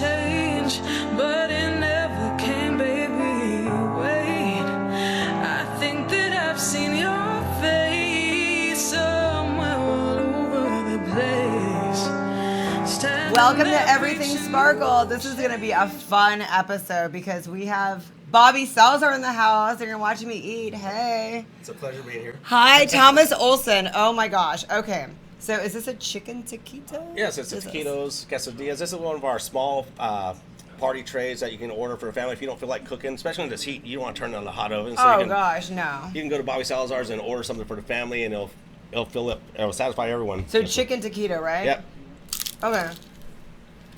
change, but it never came, baby. Wait, I think that I've seen your face somewhere all over the place. Welcome to Everything Sparkle. This is going to be a fun episode because we have Bobby Salazar in the house. They're going to watch me eat. Hey. It's a pleasure being here. Hi, Thomas Olsen. Oh my gosh. Okay. So is this a chicken taquito? Yes, it's taquitos, quesadillas. This is one of our small party trays that you can order for a family if you don't feel like cooking, especially in this heat. You don't want to turn on the hot oven. So Gosh, no. You can go to Bobby Salazar's and order something for the family, and it'll fill up. It'll satisfy everyone. So chicken taquito, right? Yep. Okay.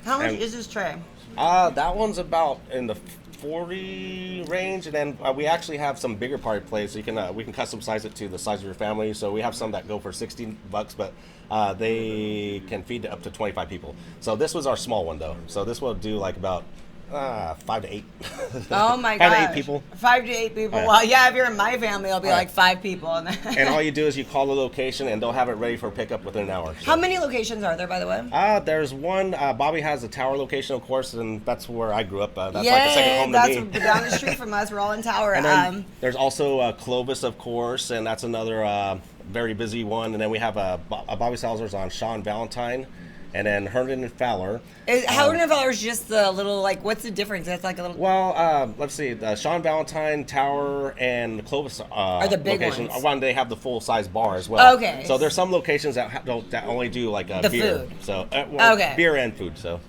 How much is this tray? That one's about in the 40 range, and then we actually have some bigger party plates. So you can we can custom size it to the size of your family. So we have some that go for $16, but they can feed up to 25 people. So this was our small one though. So this will do like about 5 to 8. Oh my gosh. 5 to 8 people. 5 to 8 people. Right. Well, yeah, if you're in my family, it'll be like 5 people. And all you do is you call the location, and they'll have it ready for pickup within an hour. So. How many locations are there, by the way? There's one. Bobby has a Tower location, of course, and that's where I grew up. That's like the second home to me. That's down the street from us. We're all in Tower. And then there's also Clovis, of course, and that's another very busy one. And then we have Bobby Salazar's on Sean Valentine. And then Herndon and Fowler. Herndon and Fowler is just the little, like, what's the difference? That's like a little... Well, let's see. Sean Valentine, Tower, and Clovis are the big location. ones. One, they have the full-size bar as well. Okay. So there's some locations that only do, like, the beer. Food. So, okay. Beer and food, so...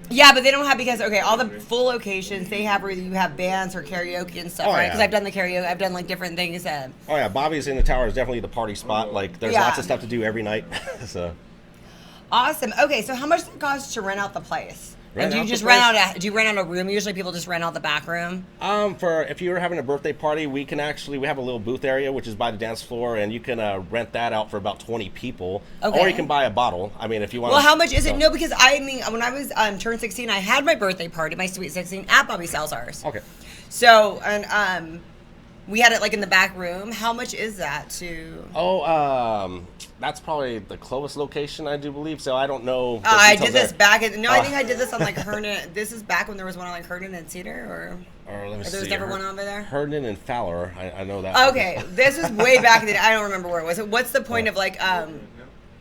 Yeah, but they don't have, because, okay, all the full locations, they have where you have bands or karaoke and stuff, right? Because I've done the karaoke, I've done, like, different things. Oh, yeah, Bobby's in the Tower is definitely the party spot. Like, there's lots of stuff to do every night, so... Awesome. Okay, so how much does it cost to rent out the place? Do you rent out a room? Usually people just rent out the back room. If you're having a birthday party, we have a little booth area which is by the dance floor, and you can rent that out for about 20 people. Okay. Or you can buy a bottle. I mean, if you want. Well, how much is it? No, because when I was turned 16, I had my birthday party, my sweet 16, at Bobby Salazar's. Okay. So we had it like in the back room. How much is that to? That's probably the Clovis location, I do believe. So I don't know. I did this I think I did this on like Herndon. This is back when there was one on like Herndon and Cedar, or there was never one over there. Herndon and Fowler, I know that. Okay, this was way back in the day. I don't remember where it was. What's the point of like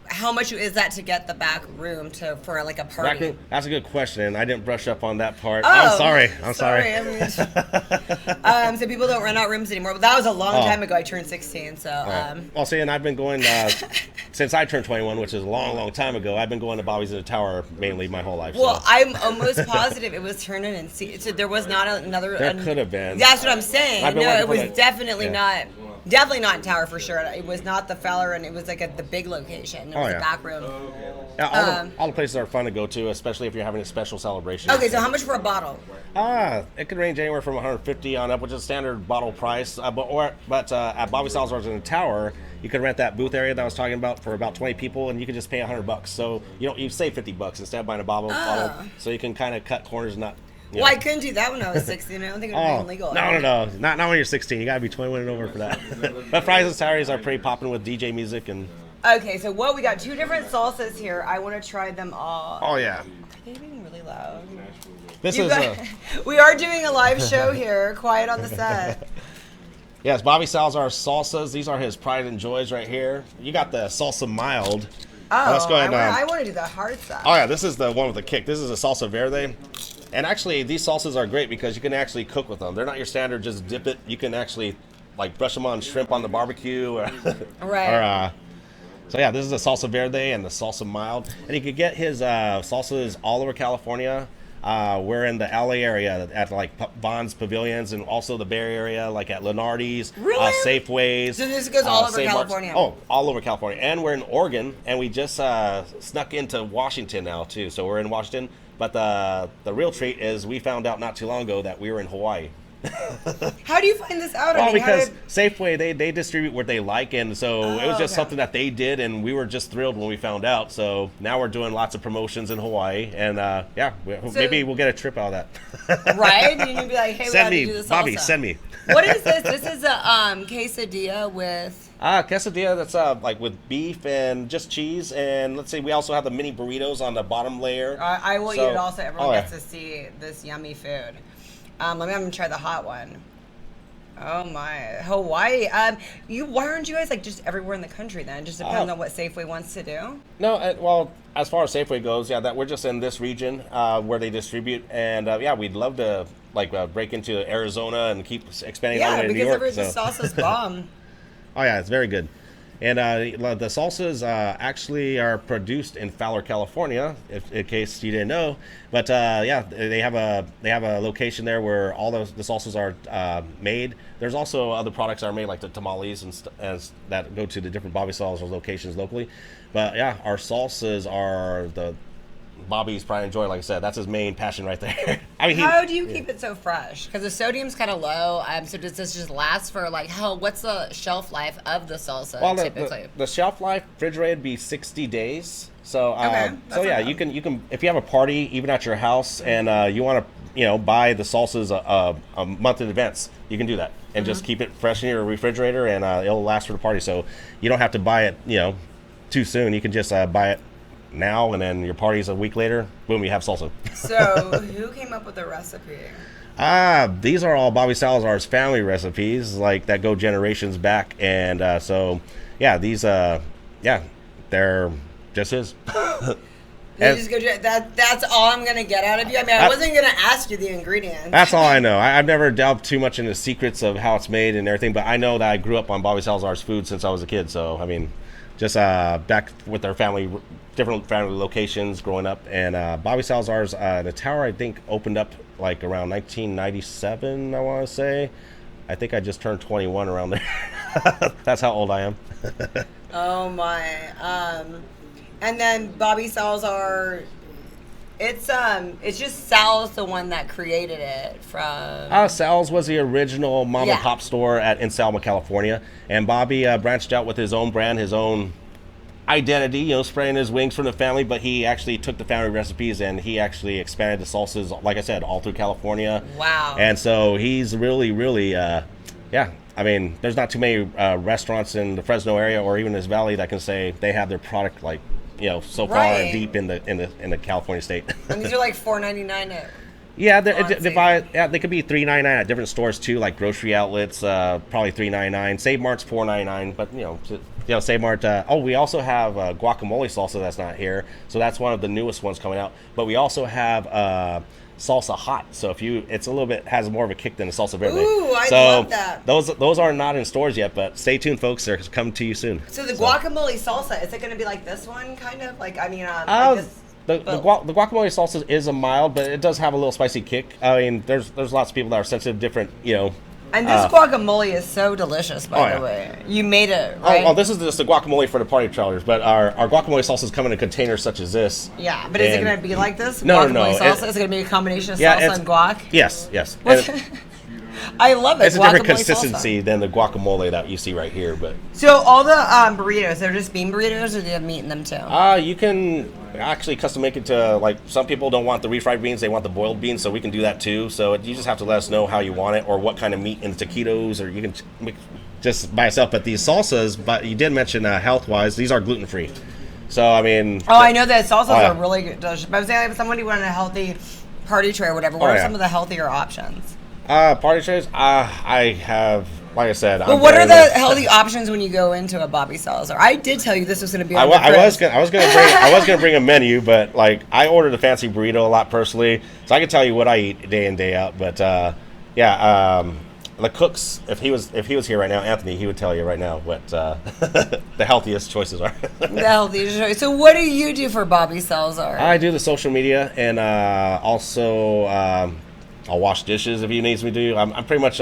how much is that to get the back room for like a party? That's a good question. I didn't brush up on that part. Oh, I'm sorry. I mean, so people don't rent out rooms anymore. But that was a long time ago. I turned 16, so. Well, see, and I've been going since I turned 21, which is a long, long time ago. I've been going to Bobby's in the Tower mainly my whole life. Well, so. I'm almost positive it was Herndon and Cedar. So there was not another. There could have been. That's what I'm saying. No, it was definitely not. Definitely not in Tower for sure. It was not the Feller, and it was like at the big location. It was the back room. Yeah, all the places are fun to go to, especially if you're having a special celebration. Okay, so how much for a bottle? It could range anywhere from $150 on up, which is standard bottle price. But at Bobby Salazar's in the Tower, you could rent that booth area that I was talking about for about 20 people, and you could just pay $100. So you save $50 instead of buying a bottle. So you can kind of cut corners and not. Well, I couldn't do that when I was 16. I don't think it would be illegal. No. Not when you're 16. You got to be 21 and over for that. But Fridays and Saturdays are pretty popping with DJ music and. Okay, so we got 2 different salsas here. I want to try them all. Oh yeah. Are they being really loud? We are doing a live show here. Quiet on the set. Yes, Bobby Salazar salsas. These are his pride and joys right here. You got the salsa mild. Oh, let's go ahead. I want to do the hard side. Oh yeah, this is the one with the kick. This is a salsa verde. And actually, these salsas are great because you can actually cook with them. They're not your standard just dip it. You can actually like brush them on shrimp on the barbecue. Right. So yeah, this is the salsa verde and the salsa mild. And you can get his salsas all over California. We're in the LA area at like Vaughn's Pavilions, and also the Bay Area, like at Lenardi's, really? Safeways. So this goes all over California. Oh, all over California. And we're in Oregon, and we just snuck into Washington now too. So we're in Washington. But the real treat is we found out not too long ago that we were in Hawaii. How do you find this out? Well, because Safeway, they distribute what they like, and so it was just something that they did, and we were just thrilled when we found out. So now we're doing lots of promotions in Hawaii, and maybe we'll get a trip out of that. Right? And you'd be like, hey, send me, Bobby, send me. What is this? This is a quesadilla with... Quesadilla, that's like with beef and just cheese. And let's see, we also have the mini burritos on the bottom layer. I will eat it also. Everyone yeah. gets to see this yummy food. Let me have them try the hot one. Oh my, Hawaii. Why aren't you guys like just everywhere in the country then? It just depends on what Safeway wants to do. No, well, as far as Safeway goes, yeah, that we're just in this region where they distribute, and yeah, we'd love to like break into Arizona and keep expanding on in New York. Yeah, because the salsa's bomb. Oh yeah, it's very good. And the salsas actually are produced in Fowler, California, in case you didn't know. But yeah, they have a location there where all the salsas are made. There's also other products that are made, like the tamales and that go to the different Bobby Salazar locations locally. But yeah, our salsas are the Bobby's pride and joy. Like I said, that's his main passion right there. I mean, how do you keep it so fresh? Because the sodium's kind of low. So does this just last for like what's the shelf life of the salsa typically? The shelf life refrigerated be 60 days. So okay, so yeah, you can if you have a party even at your house and you want to buy the salsas a month in advance, you can do that and just keep it fresh in your refrigerator and it'll last for the party. So you don't have to buy it too soon. You can just buy it now, and then your party's a week later, boom, you have salsa. So who came up with the recipe? These are all Bobby Salazar's family recipes, like that go generations back, and so yeah, these they're just his. That's all I'm gonna get out of you. I mean, I wasn't gonna ask you the ingredients. That's all I know. I've never delved too much into the secrets of how it's made and everything, but I know that I grew up on Bobby Salazar's food since I was a kid, so I mean, just back with our family, different family locations growing up, and Bobby Salazar's the tower I think opened up like around 1997. I want to say. I think I just turned 21 around there. That's how old I am. Oh my! And then Bobby Salazar. It's just Sal's the one that created it from. Sal's was the original mom and pop store in Selma, California, and Bobby branched out with his own brand, his own identity, spreading his wings from the family. But he actually took the family recipes and he actually expanded the salsas, like I said, all through California. Wow! And so he's really, really, yeah. I mean, there's not too many restaurants in the Fresno area or even this valley that can say they have their product like. So far and deep in the California state. And these are like $4.99. Yeah, they could be $3.99 at different stores too, like grocery outlets. Probably $3.99. Save Mart's $4.99, but Save Mart. We also have guacamole salsa that's not here, so that's one of the newest ones coming out. But we also have salsa hot, so it's a little bit has more of a kick than the salsa verde. Ooh, I love that. Those are not in stores yet, but stay tuned, folks. They're coming to you soon. So the guacamole salsa, is it going to be like this one, kind of like? I mean, the guacamole salsa is a mild, but it does have a little spicy kick. I mean, there's lots of people that are sensitive, different, And this guacamole is so delicious, by the way. You made it, right? Oh, this is just the guacamole for the party travelers, but our guacamole salsas come in containers such as this. Yeah, but is it going to be like this? No. Salsa? Is it going to be a combination of salsa and guac? Yes. I love it. It's a different consistency than the guacamole that you see right here, but. So all the burritos, they're just bean burritos, or do they have meat in them too? You can actually custom make it to, like, some people don't want the refried beans, they want the boiled beans, so we can do that too. So you just have to let us know how you want it or what kind of meat in the taquitos, or you can make just by itself. But these salsas, but you did mention health-wise, these are gluten-free. So, I mean... I know that salsas are really good. But I was saying, if somebody wanted a healthy party tray or whatever, what are some of the healthier options? Party trays, I have... Like I said, well, what are the healthy options when you go into a Bobby Salazar? I did tell you this was going to be on I was gonna bring a menu, but like I ordered a fancy burrito a lot personally, so I can tell you what I eat day in day out. But the cooks, if he was here right now, Anthony, he would tell you right now what the healthiest choices are. The healthiest choices. So what do you do for Bobby Salazar? I do the social media, and also I'll wash dishes if he needs me to. I'm pretty much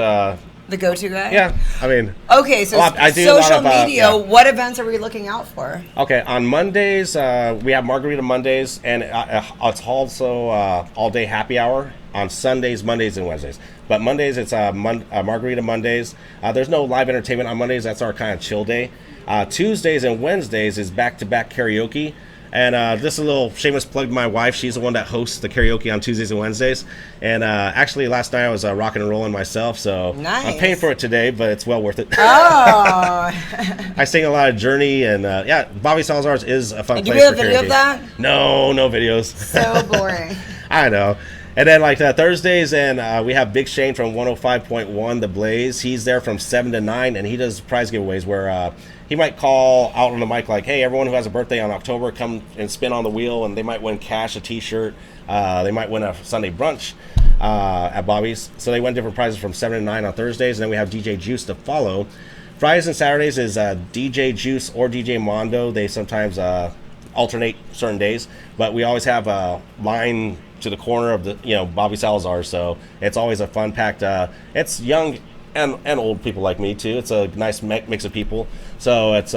the go-to guy? Yeah, I mean... Okay, so I do social media, what events are we looking out for? Okay, on Mondays, we have Margarita Mondays, and it's also all-day happy hour on Sundays, Mondays, and Wednesdays. But Mondays, it's Margarita Mondays. There's no live entertainment on Mondays. That's our kind of chill day. Tuesdays and Wednesdays is back-to-back karaoke. And just a little shameless plug to my wife. She's the one that hosts the karaoke on Tuesdays and Wednesdays. And actually, last night I was rocking and rolling myself. So nice. I'm paying for it today, but it's well worth it. Oh. I sing a lot of Journey. And yeah, Bobby Salazar's is a fun place. Do we have for a video karaoke. of that? No videos. So boring. I know. And then like Thursdays, and we have Big Shane from 105.1 The Blaze. He's there from 7 to 9, and he does prize giveaways where he might call out on the mic like, hey, everyone who has a birthday on October, come and spin on the wheel, and they might win cash, a T-shirt. They might win a Sunday brunch at Bobby's. So they win different prizes from 7 to 9 on Thursdays, and then we have DJ Juice to follow. Fridays and Saturdays is DJ Juice or DJ Mondo. They sometimes alternate certain days, but we always have a line to the corner of the Bobby Salazar, so it's always a fun packed it's young and old people like me too. It's a nice mix of people, so it's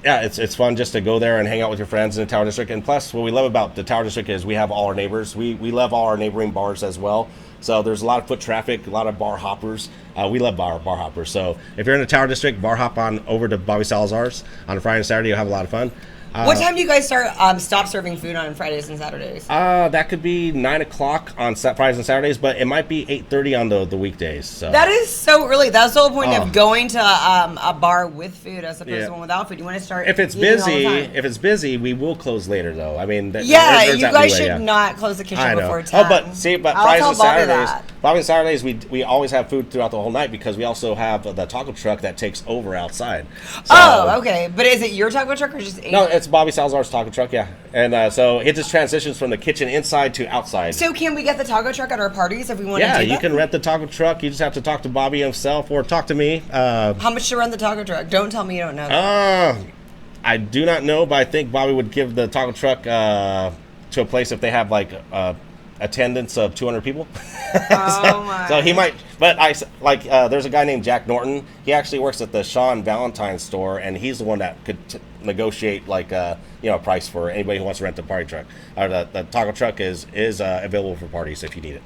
it's fun just to go there and hang out with your friends in the Tower District. And plus, what we love about the Tower District is we have all our neighbors. We love all our neighboring bars as well, so there's a lot of foot traffic, a lot of bar hoppers. We love bar hoppers, so if you're in the Tower District, bar hop on over to Bobby Salazar's on a Friday and Saturday. You'll have a lot of fun. What time do you guys stop serving food on Fridays and Saturdays? That could be 9 o'clock on Fridays and Saturdays, but it might be 8:30 on the weekdays. So. That is so early. That's the whole point of going to a bar with food as opposed to one without food. You want to start. If it's busy, we will close later though. I mean, you guys should not close the kitchen before 10. Oh, but Fridays and Saturdays, Bobby and Saturdays, we always have food throughout the whole night because we also have the taco truck that takes over outside. So, okay. But is it your taco truck or just? No, it's Bobby Salazar's taco truck, yeah. And so it just transitions from the kitchen inside to outside. So can we get the taco truck at our parties if we want to do that? Yeah, you can rent the taco truck. You just have to talk to Bobby himself or talk to me. How much to rent the taco truck? Don't tell me you don't know that. I do not know, but I think Bobby would give the taco truck to a place if they have like attendance of 200 people. So he might, but there's a guy named Jack Norton. He actually works at the Sean Valentine store, and he's the one that could negotiate a price for anybody who wants to rent the party truck. The taco truck is available for parties if you need it.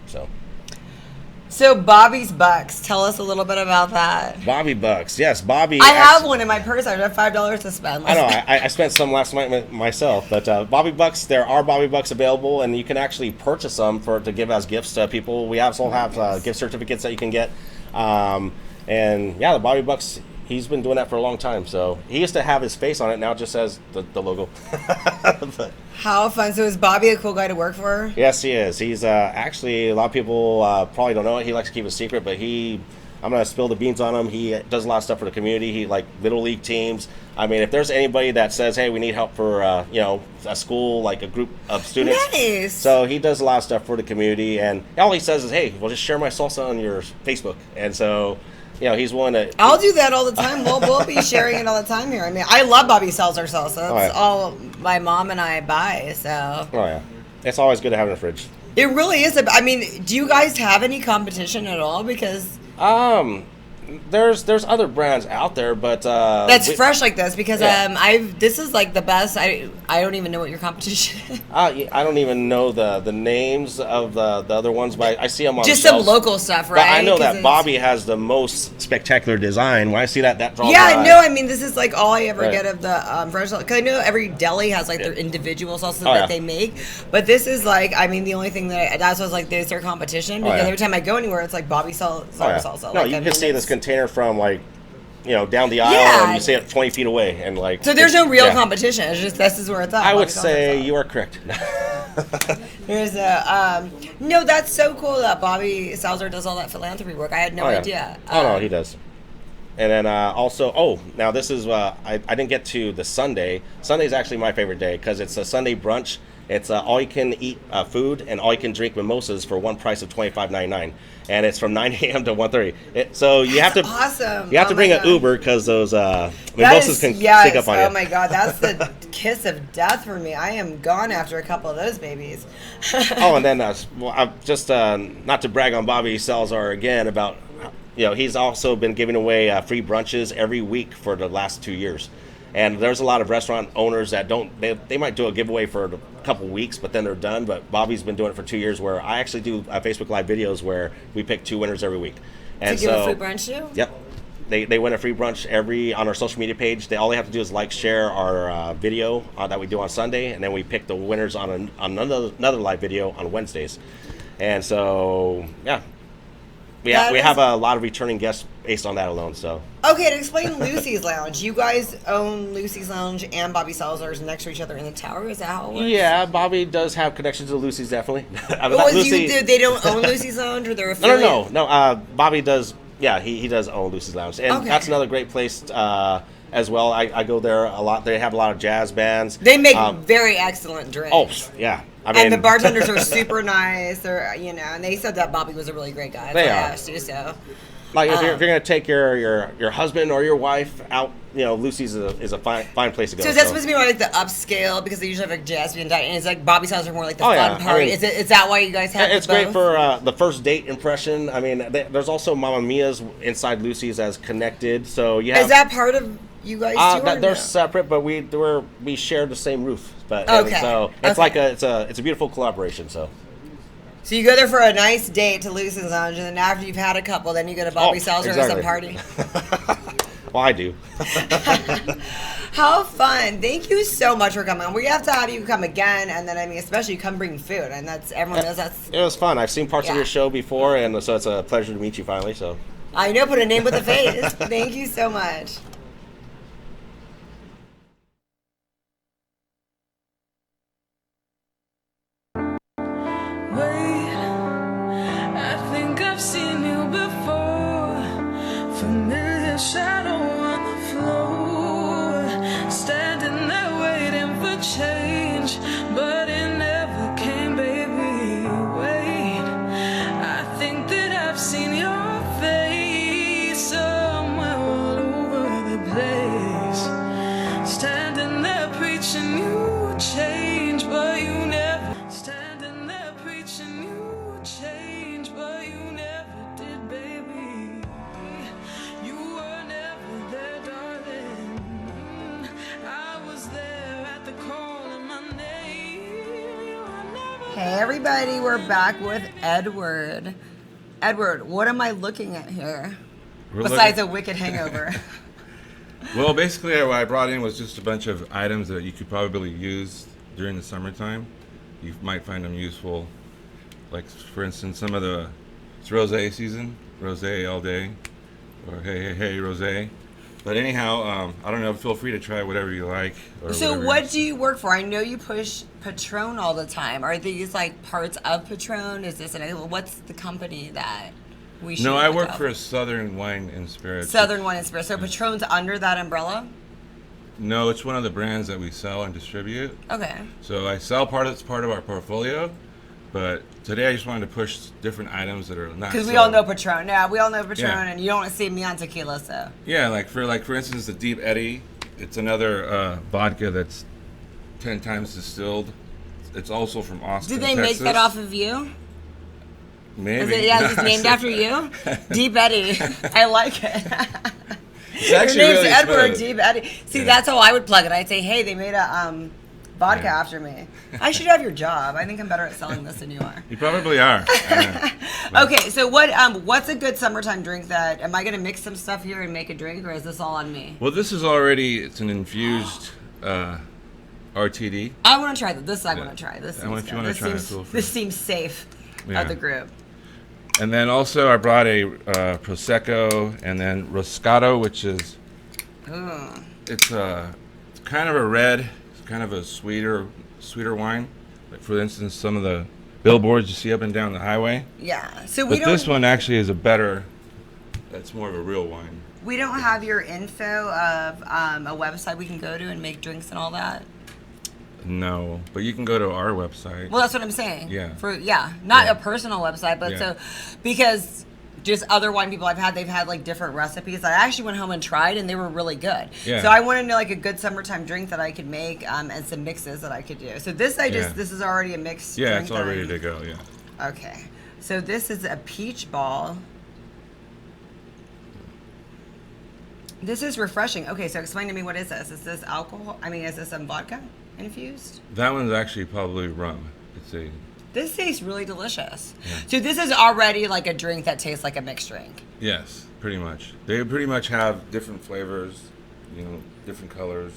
So Bobby's Bucks. Tell us a little bit about that. Bobby Bucks. Yes, Bobby. I have one in my purse. I have $5 to spend. I know. I spent some last night myself. But Bobby Bucks, there are Bobby Bucks available, and you can actually purchase them to give as gifts to people. We also have gift certificates that you can get. And yeah, the Bobby Bucks, he's been doing that for a long time. So he used to have his face on it. Now it just says the logo. But, how fun. So is Bobby a cool guy to work for? Yes, he is. He's actually, a lot of people probably don't know it. He likes to keep it secret, but I'm going to spill the beans on him. He does a lot of stuff for the community. He Little League teams. I mean, if there's anybody that says, hey, we need help for, a school, a group of students. Nice. So he does a lot of stuff for the community. And all he says is, hey, well, just share my salsa on your Facebook. And so... he's one that... I'll do that all the time. We'll be sharing it all the time here. I mean, I love Bobby Salazar salsa. That's all my mom and I buy, so... Oh, yeah. It's always good to have in the fridge. It really is. I mean, do you guys have any competition at all? Because... There's other brands out there, but that's fresh like this because this is the best. I don't even know what your competition is. I don't even know the names of the other ones, but I see them on just the shelves. Some local stuff, right? But I know that Bobby has the most spectacular design. When I see that draws yeah, no, I mean this is all I ever get of the fresh because I know every deli has their individual salsa that they make, but this is the only thing that's what's this their competition because every time I go anywhere it's Bobby salsa. No, you can see this container from down the aisle and you see it 20 feet away and so there's no real competition. It's just this is where it's at. I would say you are correct. There's no, that's so cool that Bobby Salazar does all that philanthropy work. I had no idea. No, he does. And then also, now this is I didn't get to the Sunday. Sunday is actually my favorite day because it's a Sunday brunch. It's all you can eat food and all you can drink mimosas for one price of $25.99, and it's from 9 a.m. to 1:30. So you have to awesome. You have to bring an Uber because those mimosas can sneak up on you. Oh my God, that's the kiss of death for me. I am gone after a couple of those babies. And then I'm just not to brag on Bobby Salazar again about he's also been giving away free brunches every week for the last 2 years. And there's a lot of restaurant owners that they might do a giveaway for a couple weeks, but then they're done. But Bobby's been doing it for 2 years where I actually do Facebook Live videos where we pick 2 winners every week. And to give a free brunch to? Yep. they win a free brunch on our social media page. All they have to do is like, share our video that we do on Sunday, and then we pick the winners on another live video on Wednesdays. And so, yeah, we have a lot of returning guests based on that alone. So okay, to explain Lucey's Lounge, you guys own Lucey's Lounge and Bobby Salazar's next to each other in the tower. Is that how it works? Yeah, Bobby does have connections to Lucey's, definitely. They don't own Lucey's Lounge, or they're affiliated? No. Bobby does. Yeah, he does own Lucey's Lounge, and that's another great place as well. I go there a lot. They have a lot of jazz bands. They make very excellent drinks. Oh, yeah. I mean, and the bartenders are super nice. They're, and they said that Bobby was a really great guy. They I are. asked you, so. Like if you're gonna take your husband or your wife out, Lucey's is a fine place to go. So is that supposed to be more like the upscale, because they usually have like jazz band, and it's like Bobby Salazar more like the fun part? I mean, is that why you guys have? It's great for the first date impression. I mean, there's also Mamma Mia's inside Lucey's as connected. So you have. Is that part of you guys too? They're separate, but we share the same roof. But okay. So it's like it's a beautiful collaboration. So you go there for a nice date to Lucey's Lounge, and then after you've had a couple, then you go to Bobby Salazar to some party. Well, I do. How fun. Thank you so much for coming on. We have to have you come again, and then, especially come bring food, and everyone knows that's... It was fun. I've seen parts of your show before, and so it's a pleasure to meet you finally, so... I know, put a name with a face. Thank you so much. I've seen you before, familiar shadow on the floor, standing there waiting for change, but it never came, baby. Wait, I think that I've seen your face somewhere all over the place, standing there preaching you change, but you never, standing there preaching you change, but you never did, baby. You were never there, darling. I was there at the call of my name. You were never. Hey everybody, we're back with Edward. Edward, what am I looking at here? Besides a wicked hangover. Well, basically what I brought in was just a bunch of items that you could probably use during the summertime. You might find them useful. Like, for instance, it's rosé season, rosé all day, or hey, rosé. But anyhow, I don't know, feel free to try whatever you like. So what do you work for? I know you push Patron all the time. Are these like parts of Patron? Is this, what's the company that we should No, I work for Southern Wine and Spirits. Southern Wine and Spirits. So Patron's under that umbrella? No, it's one of the brands that we sell and distribute. Okay. So I sell it's part of our portfolio. But today I just wanted to push different items that are not. Because we all know Patron. Yeah, we all know Patron, Yeah. and you don't want to see me on tequila, so. Yeah, for instance, the Deep Eddy. It's another vodka that's 10 times distilled. It's also from Austin, Do they Texas. make that off of you? Maybe. Is it named after you? Deep Eddy. I like it. It's actually Your name's really Edward smooth. Deep Eddy. See, that's how I would plug it. I'd say, hey, they made a vodka after me. I should have your job. I think I'm better at selling this than you are. You probably are. Okay, so what's a good summertime drink that, am I going to mix some stuff here and make a drink, or is this all on me? Well, it's an infused RTD. I want to try this. This I want to try. This And if you want to try it, feel free. This seems safe of the group. And then also I brought a Prosecco and then Roscato, which is, it's kind of a red, it's kind of a sweeter wine. Like for instance, some of the billboards you see up and down the highway. Yeah. So this one actually is that's more of a real wine. We don't have your info of a website we can go to and make drinks and all that. No, but you can go to our website. Well, that's what I'm saying. Yeah. Not a personal website, but so because just other wine people I've had, they've had like different recipes. I actually went home and tried, and they were really good. Yeah. So I want to know like a good summertime drink that I could make, and some mixes that I could do. So this this is already a mixed. Yeah, drink it's all ready to go. Yeah. Okay, so this is a peach ball. This is refreshing. Okay, so explain to me, what is this? Is this alcohol? I mean, is this some vodka infused? That one's actually probably rum. It's a This tastes really delicious. Yeah. So this is already like a drink that tastes like a mixed drink. Yes, pretty much. They pretty much have different flavors, different colors.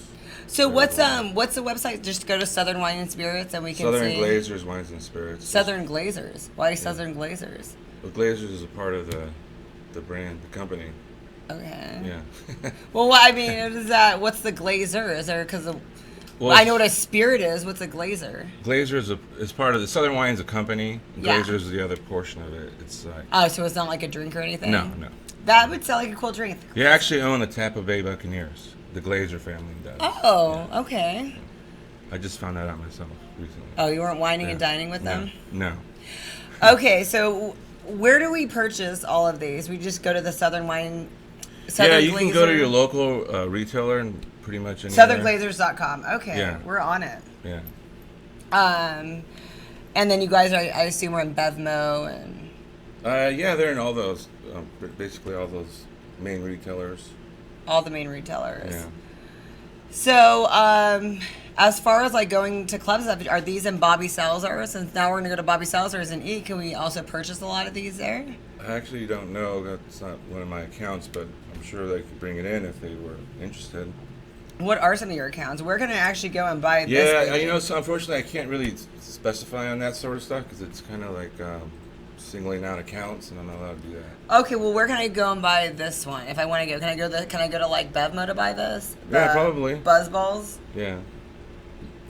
So what's the website? Just go to Southern Wine and Spirits and we can Southern see. Glazers Wines and Spirits. Southern Glazers. Why Southern Glazers? Well, Glazers is a part of the brand, the company. Okay. Yeah. Well, I mean, is that what's the Glazer? Is there because Well, I know what a spirit is. What's a Glazer? Glazer is part of the Southern Wine's a company. Yeah. Glazer is the other portion of it. It's like Oh, so it's not like a drink or anything? no. That would sound like a cool drink. You actually own the Tampa Bay Buccaneers. The Glazer family does. Oh, okay. I just found that out myself recently. Oh, you weren't whining and dining with them? No. Okay, so where do we purchase all of these? We just go to the Southern Wine. Southern You can go to Glazer? your local retailer and pretty much anywhere. SouthernGlazers.com. Okay, Yeah. we're on it. Yeah. And then you guys are, I assume, we're in Bevmo and. Yeah, they're in all those, basically all those main retailers. All the main retailers. Yeah. So, as far as like going to clubs, are these in Bobby Salazar? Since now we're gonna go to Bobby Salazar's and eat, can we also purchase a lot of these there? I actually don't know. That's not one of my accounts, but I'm sure they could bring it in if they were interested. What are some of your accounts? Where can I actually go and buy this? Yeah, baby? so unfortunately I can't really specify on that sort of stuff because it's kind of like singling out accounts, and I'm not allowed to do that. Okay, well, where can I go and buy this one if I want to go? Can I go to like Bevmo to buy this? Yeah, The probably. Buzzballs. Yeah.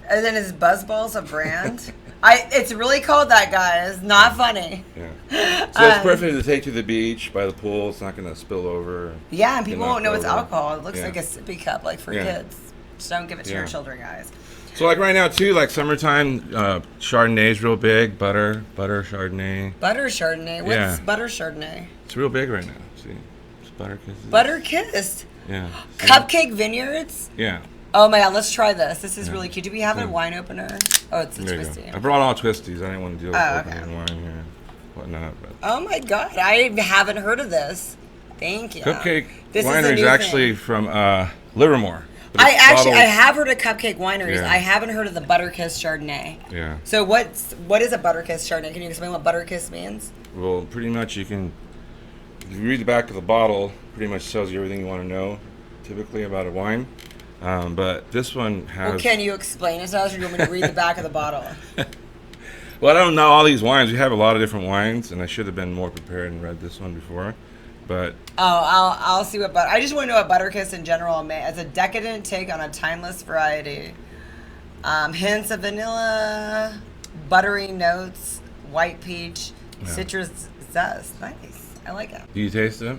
And then is Buzzballs a brand? It's really cold, that guys. Not funny. Yeah. So it's perfect to take to the beach by the pool. It's not going to spill over. Yeah, and people Get won't know knocked it's over. alcohol. It looks Yeah. like a sippy cup, like for Yeah. kids. Just don't give it to your Yeah. children, guys. So like right now too, like summertime, Chardonnay's real big. Butter Chardonnay. Butter Chardonnay. What's Yeah. butter Chardonnay? It's real big right now. See, it's butter kisses. Butter Kissed. Yeah. See? Cupcake Vineyards. Yeah. Oh my god, let's try this. This is Yeah. really cute. Do we have a Yeah. wine opener? Oh, it's a There you twisty. go. I brought all twisties. I didn't want to deal with Oh, opening okay. wine here, whatnot. But Oh my god, I haven't heard of this. Thank you. Cupcake This is a Winery is new actually thing. from Livermore. But I it's actually bottled- have heard of Cupcake Wineries. Yeah. I haven't heard of the Butterkiss Chardonnay. Yeah. So what is a Butterkiss Chardonnay? Can you explain what Butterkiss means? Well, pretty much you can. If you read the back of the bottle, pretty much tells you everything you want to know, typically about a wine. But this one has. Well, can you explain it to us, or do you want me to read the back of the bottle? Well, I don't know all these wines. We have a lot of different wines, and I should have been more prepared and read this one before. But Oh, I'll see what I just want to know what Butterkiss in general may as a decadent take on a timeless variety. Hints of vanilla, buttery notes, white peach, Yeah. citrus zest. Nice. I like it. do you taste it?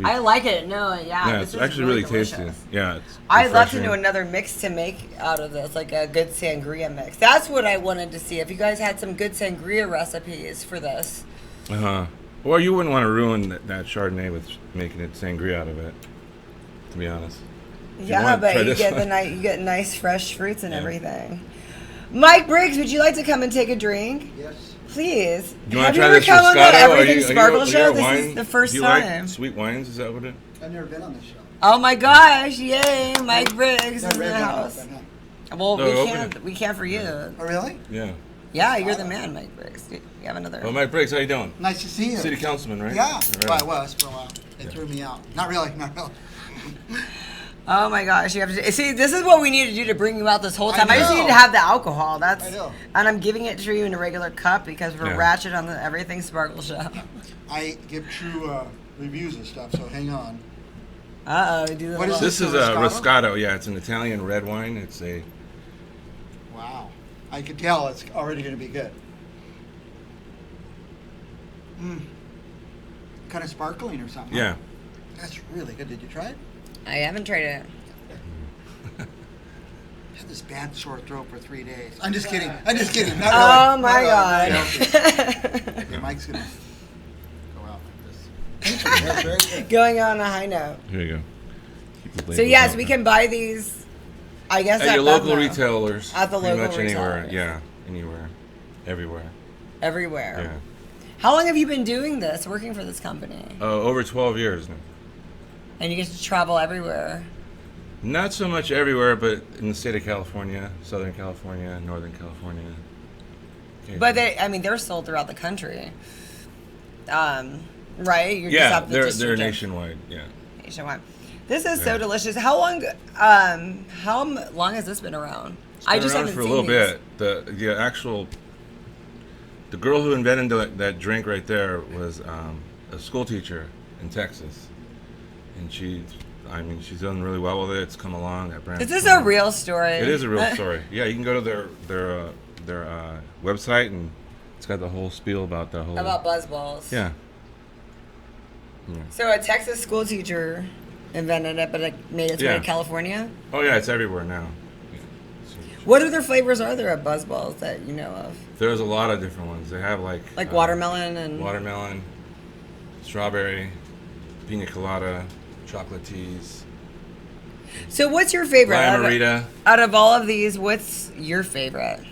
I like it. No, yeah. Yeah, this it's is actually really tasty. delicious. Yeah, it's. I'd love to refreshing. know another mix to make out of this, like a good sangria mix. That's what I wanted to see. If you guys had some good sangria recipes for this. Well, you wouldn't want to ruin that Chardonnay with making it sangria out of it, to be honest. If you Yeah, want, but try you this get one. you get nice fresh fruits and Yeah. everything. Mike Briggs, would you like to come and take a drink? Yes. Please. Do you want Have to you try ever this come on the Moscato? Everything Sparkle show? This wine? is the first Do you time. like sweet wines? Is that what it? I've never been on this show. Oh my gosh! Yay! Mike Briggs is in Never the been house. open, huh? Well, No, we open can't. it. We can't for you. Oh, really? Yeah. Yeah, you're the man, Mike Briggs. You have another. Well, Mike Briggs, how you doing? Nice to see you. City councilman, right? Yeah. All Well, I right. was for a while. They threw me out. Not really. Not really. Oh my gosh! You have to see. This is what we need to do to bring you out this whole time. I just know. need to have the alcohol. That's. I know. And I'm giving it to you in a regular cup because we're Yeah. ratchet on the Everything Sparkle show. I give true reviews and stuff, so hang on. Uh oh. Do the What is little- This is a Roscato. Yeah, it's an Italian red wine. It's a. Wow. I could tell it's already going to be good. Kind of sparkling or something. Yeah. That's really good. Did you try it? I haven't tried it. I had this bad sore throat for 3 days. I'm just kidding. I'm just kidding. Not Oh really. my Not really. god. Okay, Mike's going to go out like this. That's very good. Going on a high note. Here you go. Keep the So labels yes, out. we can buy these. I guess At your local Bevmo. retailers. At the pretty local much anywhere. retailers. Yeah, anywhere, everywhere. Everywhere. Yeah. How long have you been doing this, working for this company? Over 12 years now. And you get to travel everywhere. Not so much everywhere, but in the state of California, Southern California, Northern California. But they're sold throughout the country. Right? You just Yeah, have the they're nationwide. Yeah. Nationwide. This is so delicious. How long has this been around? I just haven't for a little bit. The girl who invented that drink right there was a school teacher in Texas, and she's done really well with it. It's come along. That brand. Is this a real story? It is a real story. Yeah, you can go to their website, and it's got the whole spiel about the whole about buzzballs. Yeah. So a Texas school teacher invented it, but it made its way to California? Oh, yeah, it's everywhere now. Yeah. What other flavors are there of buzzballs that you know of? There's a lot of different ones. They have like watermelon and... Watermelon, strawberry, pina colada, chocolate teas. So what's your favorite? Margarita. Out of all of these, what's your favorite?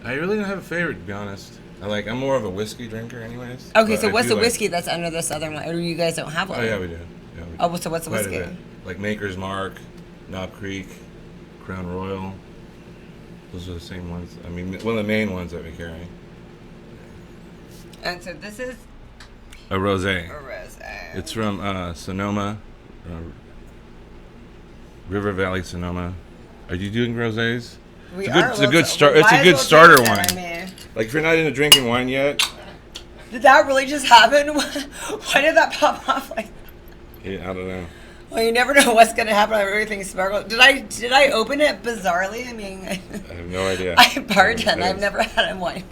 I really don't have a favorite, to be honest. I'm more of a whiskey drinker anyways. Okay, so what's the whiskey that's under the Southern one? Or you guys don't have one? Oh, yeah, we do. Yeah, we do. Oh, so what's the whiskey? Like Maker's Mark, Knob Creek, Crown Royal. Those are the same ones. I mean, one of the main ones that we carry. And so this is... A rosé. A rosé. It's from Sonoma, River Valley, Sonoma. Are you doing rosés? It's a good start. It's a good starter wine. Like if you're not into drinking wine yet. Did that really just happen? Why did that pop off like? Yeah, I don't know. Well, you never know what's gonna happen when everything sparkles. Did I open it bizarrely? I mean, I have no idea. I bartend. I've never had a wine.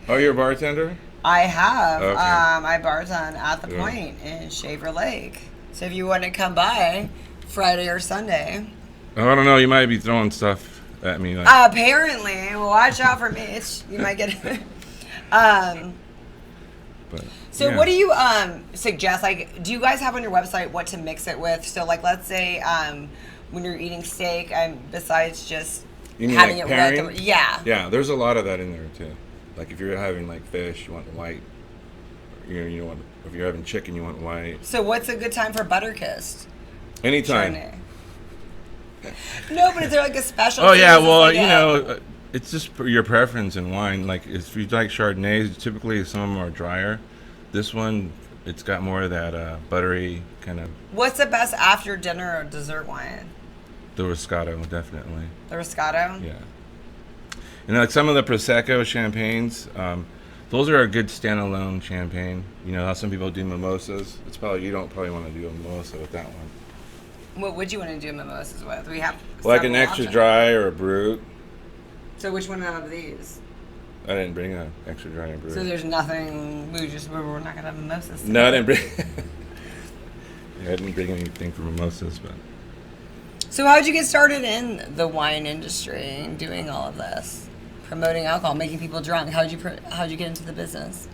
Oh, you're a bartender? I have. Okay. I bartend at the Point in Shaver Lake. So if you want to come by Friday or Sunday. Oh, I don't know. You might be throwing stuff at me. Apparently, watch out for me. You might get it. What do you suggest? Like, do you guys have on your website what to mix it with? So, like, let's say when you're eating steak, besides just having it red. Yeah, there's a lot of that in there too. Like if you're having like fish, you want white. You want if you're having chicken, you want white. So, what's a good time for Butterkist? Anytime. No, but is there like a special? Oh yeah, well it's just your preference in wine. Like if you like Chardonnays, typically some of them are drier. This one, it's got more of that buttery kind of. What's the best after dinner or dessert wine? The Roscato, definitely. The Roscato? Yeah. And like some of the Prosecco champagnes, those are a good standalone champagne. You know how some people do mimosas? You don't probably want to do a mimosa with that one. What would you want to do mimosas with? We have like an extra dry or a brut. So which one of these? I didn't bring an extra dry or brut. So there's nothing. We're not gonna have mimosas today. No, I didn't bring. I didn't bring anything for mimosas, but. So how'd you get started in the wine industry and doing all of this, promoting alcohol, making people drunk? How'd you get into the business?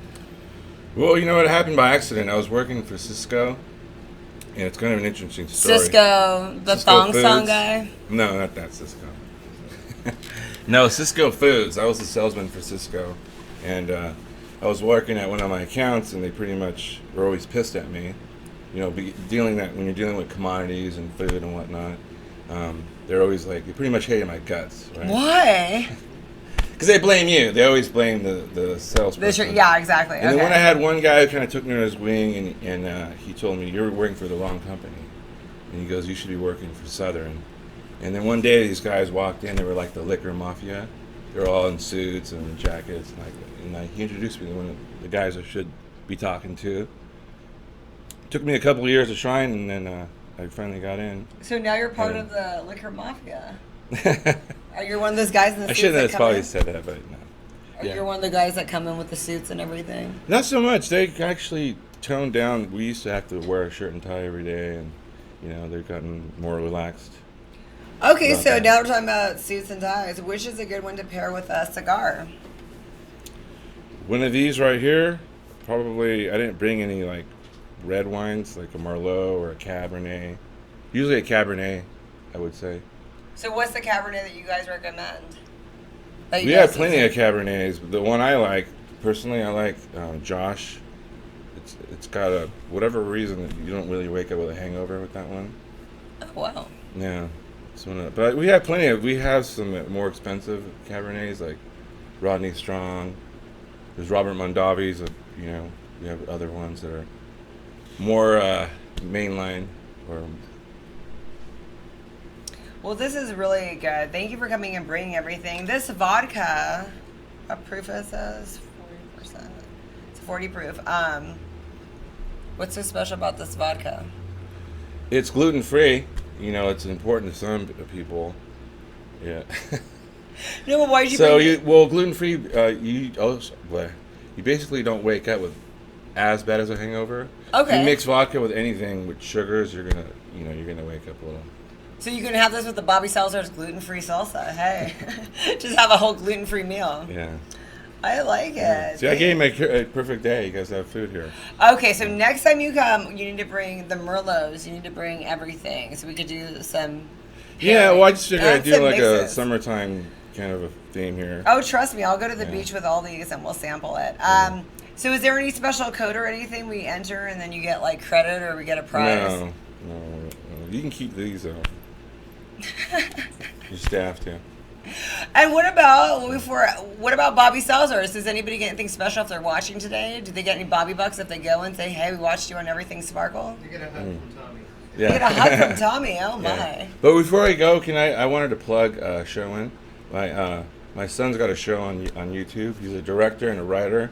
Well, it happened by accident. I was working for Cisco. Yeah, it's kind of an interesting story. Cisco, the thong song guy? No, not that Cisco. No, Cisco Foods. I was a salesman for Cisco. And I was working at one of my accounts, and they pretty much were always pissed at me. When you're dealing with commodities and food and whatnot, they're always like, they pretty much hated my guts. Right? Why? Because they blame you. They always blame the salesperson. Yeah, exactly. And then when I had one guy who kind of took me under his wing, and he told me, "You're working for the wrong company." And he goes, "You should be working for Southern." And then one day these guys walked in. They were like the liquor mafia. They were all in suits and jackets. And he introduced me to one of the guys I should be talking to. It took me a couple of years to try, and then I finally got in. So now you're part of the liquor mafia. Are you one of those guys in the suits? I shouldn't have probably said that, but no. You're one of the guys that come in with the suits and everything? Not so much. They actually toned down. We used to have to wear a shirt and tie every day, and they've gotten more relaxed. Okay, so now we're talking about suits and ties. Which is a good one to pair with a cigar? One of these right here. Probably. I didn't bring any like red wines, like a Merlot or a Cabernet. Usually a Cabernet, I would say. So what's the Cabernet that you guys recommend? We have plenty of Cabernets, but the one I like, personally, I like Josh. It's got a, whatever reason, you don't really wake up with a hangover with that one. Oh, wow. Yeah. But we have some more expensive Cabernets, like Rodney Strong. There's Robert Mondavi's. You know, you have other ones that are more mainline or. Well, this is really good. Thank you for coming and bringing everything. This vodka, what proof it says? 40%. It's 40 proof. What's so special about this vodka? It's gluten free. You know, it's important to some people. Yeah. No, but why did you? So gluten free. You basically don't wake up with as bad as a hangover. Okay. If you mix vodka with anything with sugars, you're gonna wake up a little. So you can have this with the Bobby Salazar's gluten-free salsa. Hey, just have a whole gluten-free meal. Yeah. I like it. See, I gave him a perfect day. You guys have food here. Okay, so next time you come, you need to bring the Merlots. You need to bring everything, so we could do some. Yeah, well, I just figured I'd do some like a mixes. summertime kind of a theme here. Oh, trust me, I'll go to the beach with all these and we'll sample it. So is there any special code or anything we enter and then you get like credit or we get a prize? No. You can keep these though. Your staff too. And what about Bobby Salazar? Does anybody get anything special if they're watching today? Do they get any Bobby bucks if they go and say, "Hey, we watched you on Everything Sparkle"? You get a hug from Tommy. You get a hug from Tommy. Oh my! Yeah. But before I go, I wanted to plug Sherwin. My son's got a show on YouTube. He's a director and a writer.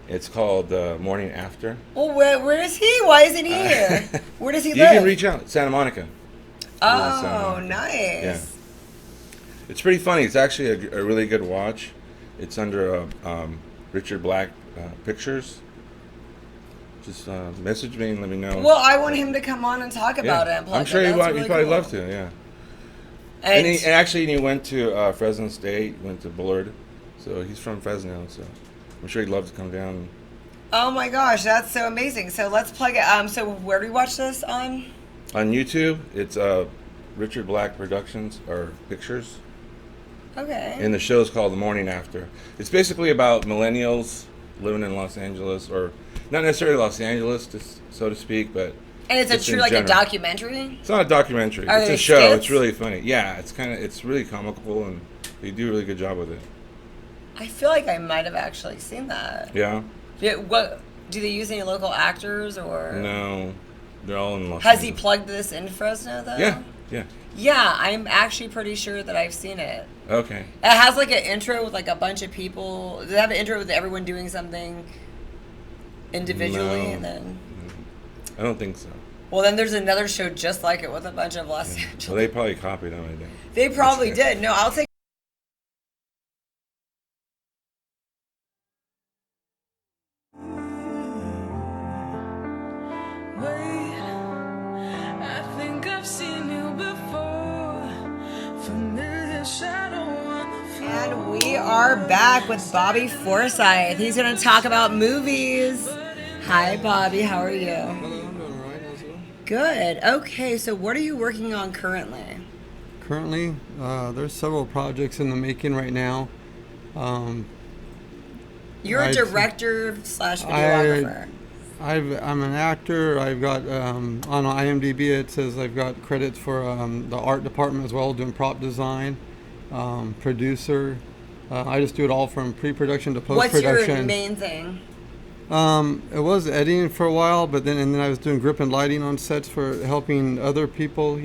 It's called Morning After. Well, where is he? Why isn't he here? Where does he You live? can reach out. Santa Monica. Oh, nice. Yeah. It's pretty funny. It's actually a really good watch. It's under Richard Black Pictures. Just message me and let me know. Well, I want him to come on and talk about it. And I'm sure he'd probably love to, yeah. And he went to Fresno State, went to Bullard. So he's from Fresno, so I'm sure he'd love to come down. Oh my gosh, that's so amazing. So let's plug it. So where do we watch this on? On YouTube, it's Richard Black Productions or Pictures. Okay. And the show is called The Morning After. It's basically about millennials living in Los Angeles, or not necessarily Los Angeles, so to speak, but. And it's a true like a documentary. It's not a documentary. It's a show. Skits? It's really funny. Yeah, it's really comical, and they do a really good job with it. I feel like I might have actually seen that. Yeah. What do they use any local actors or? No. They're all in Los Has Angeles. he plugged this in Fresno though? Yeah. Yeah, I'm actually pretty sure that I've seen it. Okay. It has like an intro with like a bunch of people. Does it have an intro with everyone doing something individually and then? I don't think so. Well, then there's another show just like it with a bunch of Los Angeles. Well, they probably copied them, I think. They probably did. No, I'll take. And we are back with Bobby Forsyth. He's going to talk about movies. Hi, Bobby. How are you? Hello, I'm doing all right. How's it going? Good. Okay, so what are you working on currently? Currently, there's several projects in the making right now. You're a director / videographer. I'm an actor. I've got on IMDb it says I've got credits for the art department as well, doing prop design, producer. I just do it all from pre-production to post-production. What's your main thing? It was editing for a while, but then I was doing grip and lighting on sets for helping other people,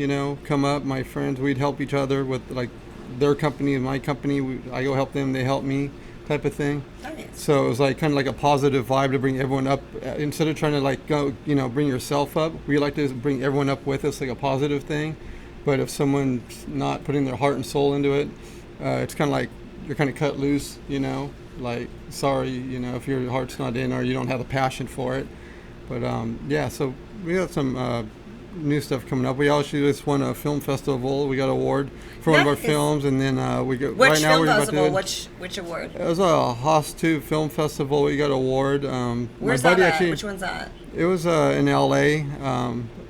come up. My friends, we'd help each other with like their company and my company. I go help them, they help me, type of thing. Nice. So it was like kind of like a positive vibe to bring everyone up instead of trying to like go, bring yourself up. We like to bring everyone up with us, like a positive thing. But if someone's not putting their heart and soul into it, it's kind of like you're kind of cut loose, like sorry, if your heart's not in or you don't have the passion for it. But so we got some new stuff coming up. We actually just won a film festival. We got an award for one of our films, and then we got which right now film we're about festival? to Which award? it was a Haas 2 film festival. We got an award. Where's my buddy that at? actually, Which one's that? it was in LA.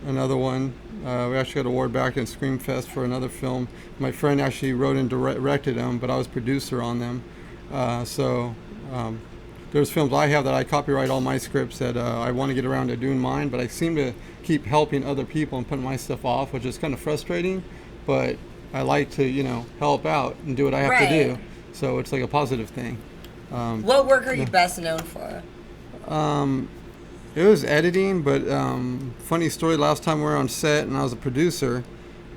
Another one. We actually got an award back in Screamfest for another film. My friend actually wrote and directed them, but I was producer on them. There's films I have that I copyright all my scripts that I want to get around to doing mine, but I seem to keep helping other people and putting my stuff off, which is kind of frustrating. But I like to, help out and do what I have to do. So it's like a positive thing. What work are you best known for? It was editing, but funny story. Last time we were on set and I was a producer,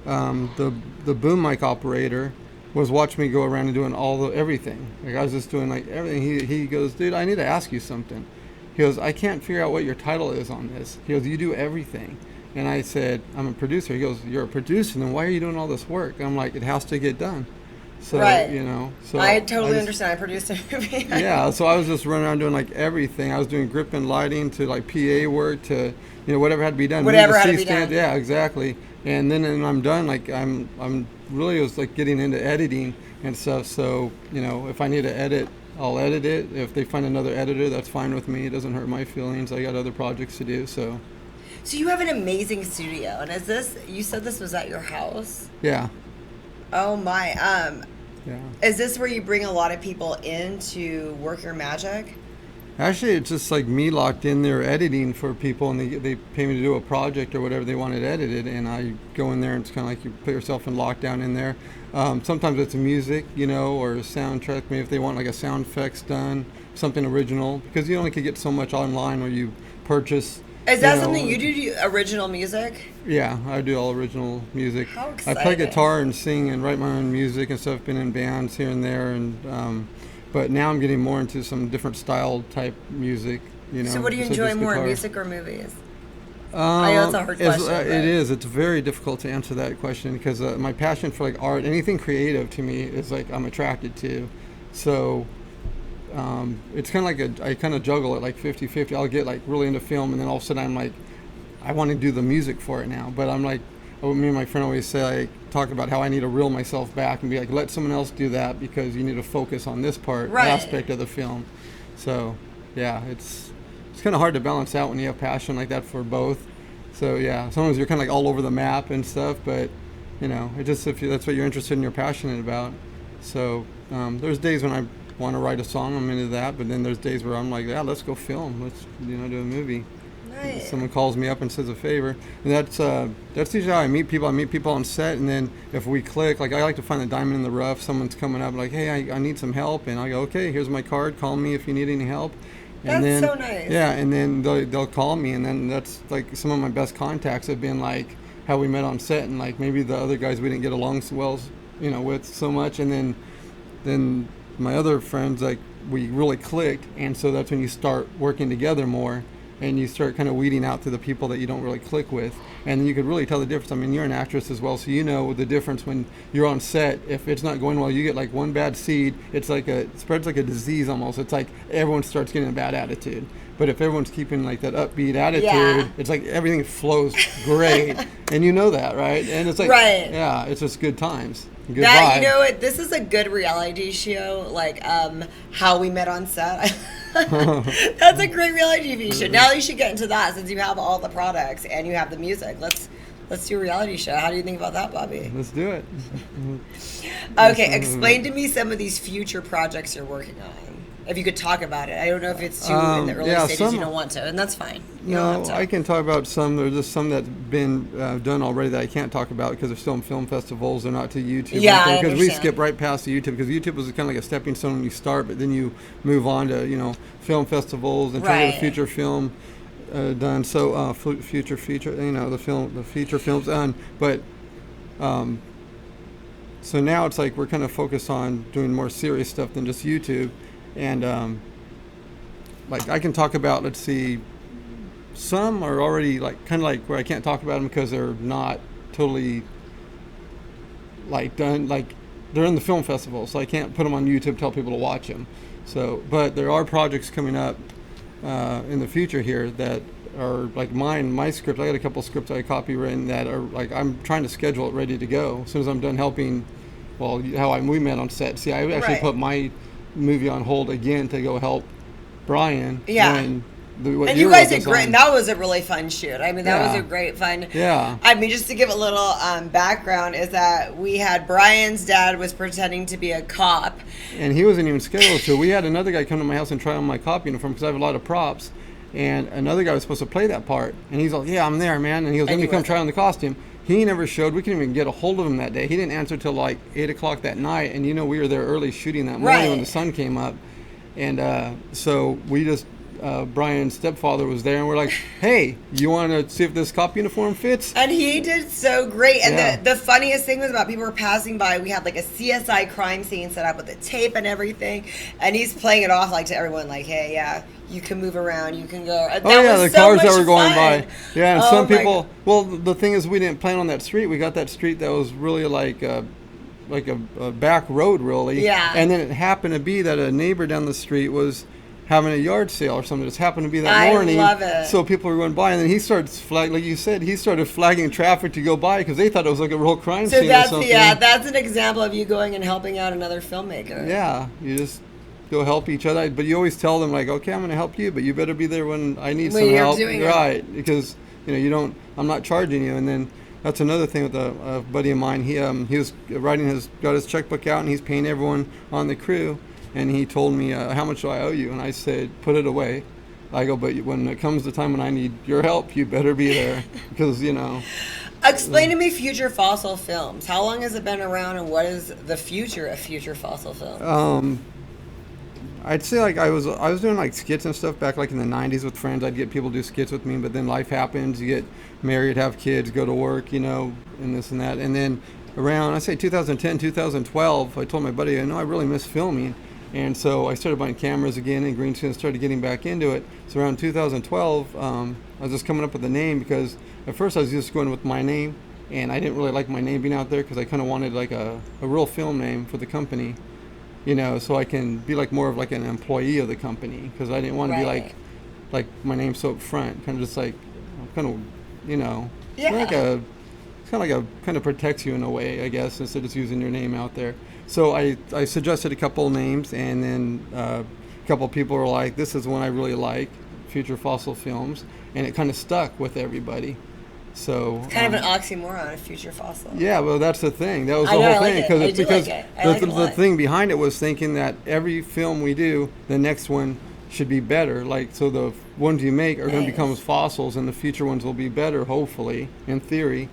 the boom mic operator was watching me go around and doing everything. Like I was just doing like everything. He goes, dude, I need to ask you something. He goes, I can't figure out what your title is on this. He goes, you do everything. And I said, I'm a producer. He goes, you're a producer, then why are you doing all this work? And I'm like, it has to get done. So, right. So I totally understand. I produced a movie. Yeah, so I was just running around doing like everything. I was doing grip and lighting to like PA work to, whatever had to be done. Whatever had to be done. Yeah, exactly. And then when I'm done, like I'm really was like getting into editing and stuff. So, if I need to edit, I'll edit it. If they find another editor, that's fine with me. It doesn't hurt my feelings. I got other projects to do, so. So you have an amazing studio, and you said this was at your house? Yeah. Oh my, yeah. Is this where you bring a lot of people in to work your magic? Actually, it's just like me locked in there editing for people, and they pay me to do a project or whatever they wanted edited, and I go in there, and it's kind of like you put yourself in lockdown in there. Sometimes it's music, or a soundtrack. Maybe if they want like a sound effects done, something original, because you only could get so much online where you purchase. Is that something you do, original music? Yeah, I do all original music. How exciting. I play guitar and sing and write my own music and stuff. Been in bands here and there, and but now I'm getting more into some different style type music. So what do you enjoy more, music or movies? I know it's a hard question. It is. It's very difficult to answer that question because my passion for like art, anything creative to me is like I'm attracted to. So it's kind of like I kind of juggle it like 50-50. I'll get like really into film, and then all of a sudden I'm like, I want to do the music for it now. But I'm like, me and my friend always say, talk about how I need to reel myself back and be like, let someone else do that because you need to focus on this aspect of the film. So yeah, it's kind of hard to balance out when you have passion like that for both. So yeah, sometimes you're kind of like all over the map and stuff, but it just that's what you're interested in, you're passionate about. So there's days when I want to write a song, I'm into that, but then there's days where I'm like, yeah, let's go film, let's do a movie. Nice. Someone calls me up and says a favor, and that's usually how I meet people. I meet people on set, and then if we click, like I like to find a diamond in the rough. Someone's coming up like, hey, I need some help, and I go, okay, here's my card, call me if you need any help. And that's so nice. Yeah, and then they'll call me, and then that's like some of my best contacts have been like how we met on set, and like maybe the other guys we didn't get along so well, with so much, and then my other friends, like we really clicked, and so that's when you start working together more, and you start kind of weeding out to the people that you don't really click with, and you could really tell the difference. I mean, you're an actress as well, so you know the difference when you're on set. If it's not going well, you get like one bad seed, it's like it spreads like a disease almost. It's like everyone starts getting a bad attitude. But if everyone's keeping like that upbeat attitude, it's like everything flows great, and you know that, right? And it's like, yeah, it's just good times. Good vibe. This is a good reality show, like How We Met on Set. That's a great reality TV show. Now you should get into that since you have all the products and you have the music. Let's do a reality show. How do you think about that, Bobby? Let's do it. Okay, explain to me some of these future projects you're working on. If you could talk about it. I don't know if it's too in the early stages, you don't want to, and that's fine. No, I can talk about some. There's just some that's been done already that I can't talk about because they're still in film festivals. They're not to YouTube. Yeah, because we skip right past the YouTube, because YouTube was kind of like a stepping stone when you start, but then you move on to film festivals and try to get a feature film done. So future feature, the feature films done, but. So now it's like we're kind of focused on doing more serious stuff than just YouTube. And like I can talk about, let's see, some are already like kind of like where I can't talk about them because they're not totally like done, like they're in the film festival, so I can't put them on YouTube, tell people to watch them. So, but there are projects coming up in the future here that are like my script. I got a couple scripts I copywritten that are like I'm trying to schedule it ready to go as soon as I'm done helping. Well, we met on set. See, I actually put my movie on hold again to go help Brian. Yeah. And you guys did great. And that was a really fun shoot. I mean, that was a great fun. Yeah. I mean, just to give a little background is that we had Brian's dad was pretending to be a cop. And he wasn't even scheduled to. We had another guy come to my house and try on my cop uniform because I have a lot of props. And another guy was supposed to play that part. And he's like, yeah, I'm there, man. And he goes, let me come try on the costume. He never showed. We couldn't even get a hold of him that day. He didn't answer till like 8 o'clock that night. And we were there early shooting that morning when the sun came up. And so we just, Brian's stepfather was there, and we're like, hey, you want to see if this cop uniform fits? And he did so great. And Yeah. the funniest thing was about people were passing by. We had like a CSI crime scene set up with the tape and everything. And he's playing it off like to everyone, like, hey, yeah, you can move around, you can go. That Oh yeah, was the so cars much that were going fun. by. Yeah, and Oh, some my people. Well, the thing is, we didn't plan on that street. We got that street that was really like a back road, really. Yeah. And then it happened to be that a neighbor down the street was having a yard sale or something. Just happened to be that I morning. love it. So people were going by, and then he starts like you said, he started flagging traffic to go by because they thought it was like a real crime So scene or that's something. that's an example of you going and helping out another filmmaker. Yeah, you just go help each other, but you always tell them like, okay, I'm going to help you, but you better be there when I need When some you're help, doing it. right? Because you don't. I'm not charging you. And then that's another thing with a buddy of mine. He was got his checkbook out, and he's paying everyone on the crew. And he told me, how much do I owe you? And I said, put it away. I go, but when it comes the time when I need your help, you better be there because Explain to me Future Fossil Films. How long has it been around, and what is the future of Future Fossil Films? I'd say like I was doing like skits and stuff back like in the 90s with friends. I'd get people to do skits with me, but then life happens. You get married, have kids, go to work, and this and that. And then around, I say 2010, 2012, I told my buddy, I really miss filming. And so I started buying cameras again and green screen, started getting back into it. So around 2012, I was just coming up with a name because at first I was just going with my name, and I didn't really like my name being out there because I kind of wanted like a real film name for the company. So I can be like more of like an employee of the company because I didn't want to be like my name so up front, kind of just like, Yeah. kind of protects you in a way, I guess, instead of just using your name out there. So I suggested a couple of names, and then a couple of people were like, this is one I really like, Future Fossil Films, and it kind of stuck with everybody. So It's kind of an oxymoron, a future fossil. yeah, well, that's the thing. That was I the know, whole I like thing it. I do because like it. I like it a the lot. thing behind it was thinking that every film we do, the next one should be better. Like, so the ones you make are going to become fossils, and the future ones will be better, hopefully, in theory.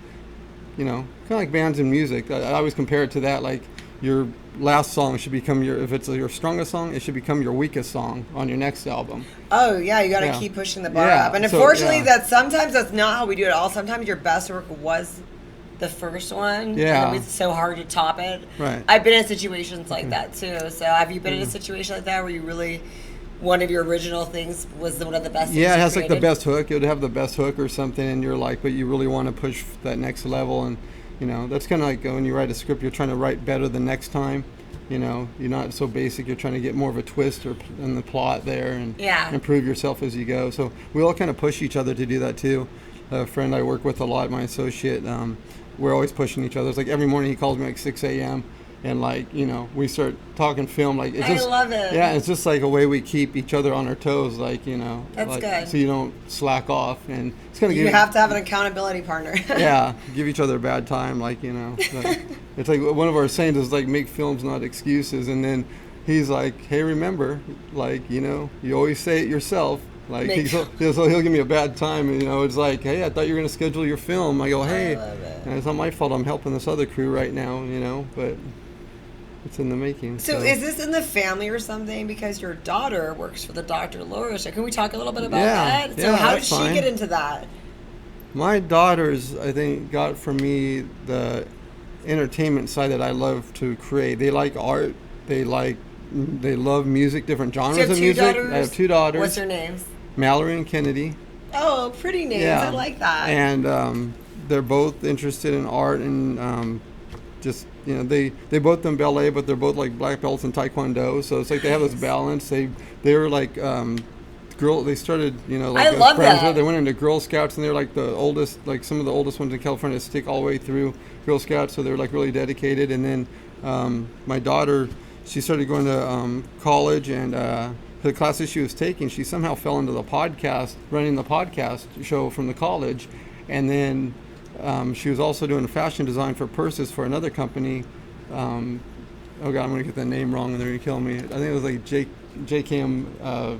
Kind of like bands and music. I always compare it to that. Like, your last song should become if it's your strongest song, it should become your weakest song on your next album. Oh yeah, you got to Yeah. keep pushing the bar Yeah, up. And so, unfortunately, yeah. sometimes that's not how we do it at all. Sometimes your best work was the first one. Yeah. And it's so hard to top it. Right. I've been in situations like that too. So have you been in a situation like that where you really, one of your original things was one of the best? Yeah, it things has you like the created? best hook. It would have the best hook or something, and you're like, but you really want to push that next level. And that's kind of like when you write a script, you're trying to write better the next time. You're not so basic. You're trying to get more of a twist in the plot there, and Yeah. improve yourself as you go. So we all kind of push each other to do that too. A friend I work with a lot, my associate, we're always pushing each other. It's like every morning he calls me like 6 a.m. and we start talking film. Like it's I just, love it. Yeah, it's just like a way we keep each other on our toes. That's like, good. So you don't slack off, and it's gonna You give have to have an accountability partner. yeah, give each other a bad time, like, it's like one of our sayings is like, make films, not excuses. And then he's like, hey, remember, you always say it yourself. Like, so he'll give me a bad time, and it's like, hey, I thought you were gonna schedule your film. I go, hey, love it. and it's not my fault. I'm helping this other crew right now, but it's in the making. So is this in the family or something? Because your daughter works for the Dr. Laura show. Can we talk a little bit about that? So yeah, how did that's she fine. get into that? My daughters, I think, got from me the entertainment side that I love to create. They like art. They love music, different genres Do you have of two music. daughters? I have two daughters. What's their names? Mallory and Kennedy. Oh, pretty names. Yeah. I like that. And they're both interested in art, and they both done ballet, but they're both like black belts in Taekwondo. So it's like they have this balance. They were like they started I love friends that. with. They went into Girl Scouts, and they're like the oldest, like some of the oldest ones in California stick all the way through Girl Scouts. So they were like really dedicated. And then my daughter, she started going to college, and the classes she was taking, she somehow fell into running the podcast show from the college. And then she was also doing fashion design for purses for another company. Oh God, I'm gonna get the name wrong and they're gonna kill me. I think it was like JCam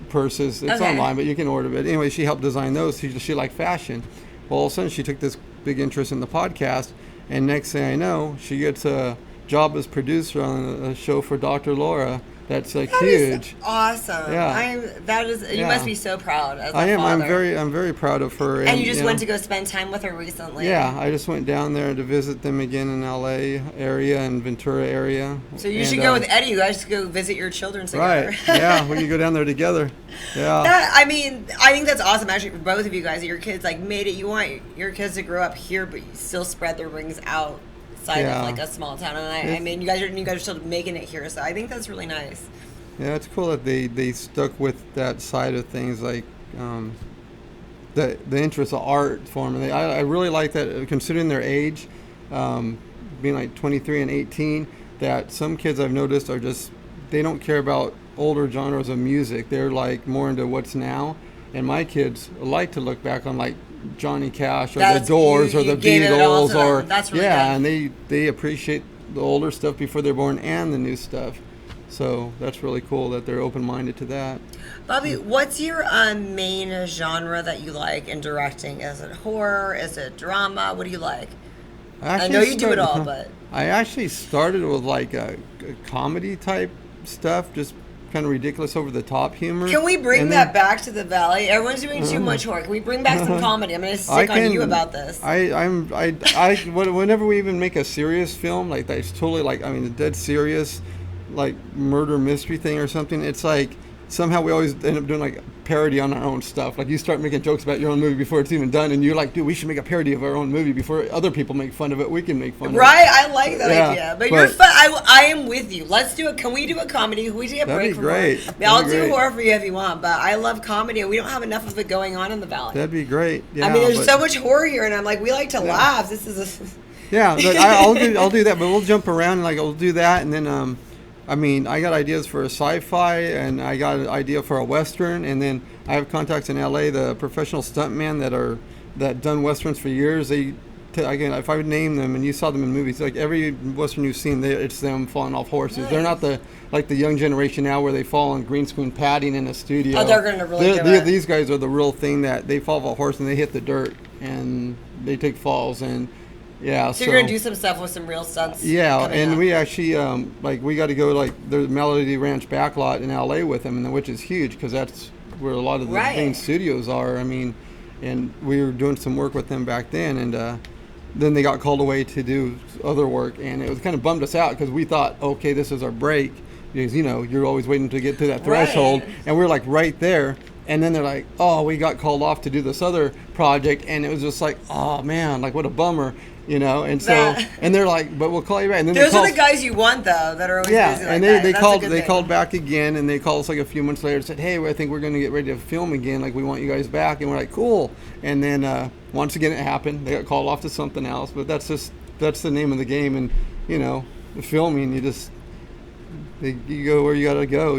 purses. It's Okay. online, but you can order it. Anyway, she helped design those. She liked fashion. Well, all of a sudden she took this big interest in the podcast, and next thing I know, she gets a job as producer on a show for Dr. Laura That's like That is huge. awesome. Yeah. You must be so proud as a I am. father. I'm very proud of her. And you just went to go spend time with her recently. Yeah, I just went down there to visit them again in LA area and Ventura area. So you should go with Eddie. You guys should go visit your children together. Right. Yeah, we can go down there together. Yeah. I think that's awesome actually for both of you guys. That your kids like made it. You want your kids to grow up here, but you still spread their wings outside of like a small town. And I mean, you guys are still making it here. So I think that's really nice. Yeah, it's cool that they stuck with that side of things, like the interest of art form. And I really like that, considering their age, being like 23 and 18, that some kids I've noticed are just, they don't care about older genres of music. They're like more into what's now. And my kids like to look back on like Johnny Cash or the Doors or the Beatles or that's really good. And they appreciate the older stuff before they're born and the new stuff. So that's really cool that they're open-minded to that. Bobby, what's your main genre that you like in directing? Is it horror? Is it drama? What do you like? I know you do it all, but... I actually started with like a comedy type stuff, just kind of ridiculous, over-the-top humor. Can we bring that back to the Valley? Everyone's doing too much horror. Can we bring back some comedy? I'm going to stick on you about this. Whenever we even make a serious film, like that's totally like, I mean, a dead serious, like murder mystery thing or something, it's like somehow we always end up doing like a parody on our own stuff. Like you start making jokes about your own movie before it's even done, and you're like, dude, we should make a parody of our own movie before other people make fun of it. We can make fun of it. Right, I like that idea. But you're fun. I am with you. Let's do it. Can we do a comedy? Can we take a break from great. horror? I'll do horror for you if you want, but I love comedy, and we don't have enough of it going on in the Valley. That'd be great. Yeah, I mean, there's so much horror here, and I'm like, we like to laugh. This is yeah, but I'll do that, but we'll jump around, and like I'll do that, and then I mean, I got ideas for a sci-fi, and I got an idea for a western, and then I have contacts in LA, the professional stuntmen that done westerns for years. Again, if I would name them, and you saw them in movies, like every western you've seen, it's them falling off horses. Nice. They're not the young generation now where they fall on green screen padding in a studio. Oh, they're gonna really do it. These guys are the real thing, that they fall off a horse and they hit the dirt and they take falls and. Yeah, so you're gonna do some stuff with some real stunts. Yeah, and we actually we got to go the Melody Ranch backlot in LA with them, which is huge because that's where a lot of the main studios are. I mean, and we were doing some work with them back then, and then they got called away to do other work, and it was kind of bummed us out because we thought, okay, this is our break, because you're always waiting to get to that threshold, and we're like right there. And then they're like, oh, we got called off to do this other project, and it was just like, oh man, like what a bummer. And so, and they're like, but we'll call you back. And then those are the guys you want, though, that are always busy and like they called back again, and they called us like a few months later and said, hey, I think we're going to get ready to film again. Like, we want you guys back. And we're like, cool. And then once again, it happened. They got called off to something else. But that's the name of the game. And, the filming, you go where you got to go,